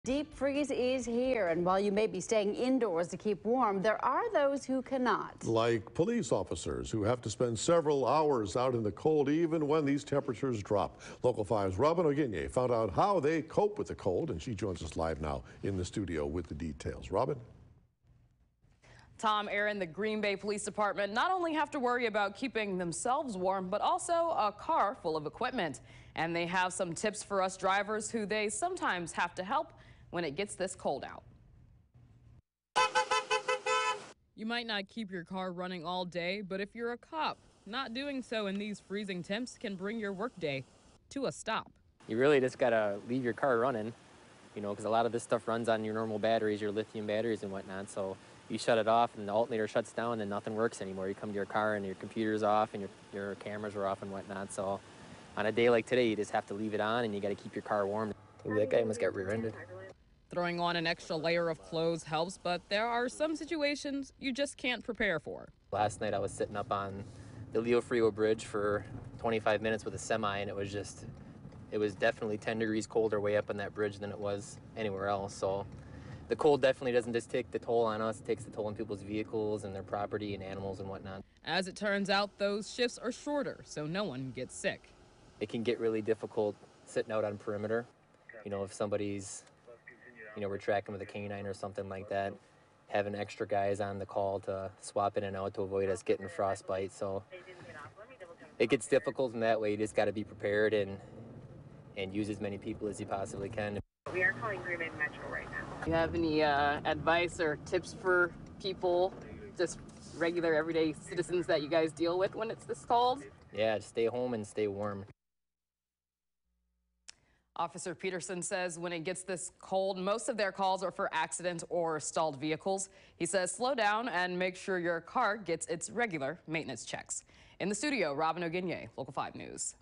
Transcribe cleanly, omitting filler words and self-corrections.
Deep freeze is here, and while you may be staying indoors to keep warm, there are those who cannot. Like police officers who have to spend several hours out in the cold even when these temperatures drop. Local 5's Robin Oginye found out how they cope with the cold, and she joins us live now in the studio with the details. Robin? Tom, Aaron, the Green Bay Police Department not only have to worry about keeping themselves warm, but also a car full of equipment. And they have some tips for us drivers who they sometimes have to help when it gets this cold out. You might not keep your car running all day, but if you're a cop, not doing so in these freezing temps can bring your workday to a stop. You really just gotta leave your car running, because a lot of this stuff runs on your normal batteries, your lithium batteries and whatnot. So you shut it off and the alternator shuts down and nothing works anymore. You come to your car and your computer's off and your cameras are off and whatnot. So on a day like today, you just have to leave it on and you gotta keep your car warm. Ooh, that guy must get rear-ended. Throwing on an extra layer of clothes helps, but there are some situations you just can't prepare for. Last night I was sitting up on the Leo Frio Bridge for 25 minutes with a semi, and it was definitely 10 degrees colder way up on that bridge than it was anywhere else. So the cold definitely doesn't just take the toll on us, it takes the toll on people's vehicles and their property and animals and whatnot. As it turns out, those shifts are shorter, so no one gets sick. It can get really difficult sitting out on perimeter. If somebody's we're tracking with a canine or something like that, having extra guys on the call to swap in and out to avoid us getting frostbite. So it gets difficult in that way. You just got to be prepared and use as many people as you possibly can. We are calling Green Bay Metro right now. Do you have any advice or tips for people, just regular everyday citizens that you guys deal with when it's this cold? Yeah, just stay home and stay warm. Officer Peterson says when it gets this cold, most of their calls are for accidents or stalled vehicles. He says slow down and make sure your car gets its regular maintenance checks. In the studio, Robin Oginye, Local 5 News.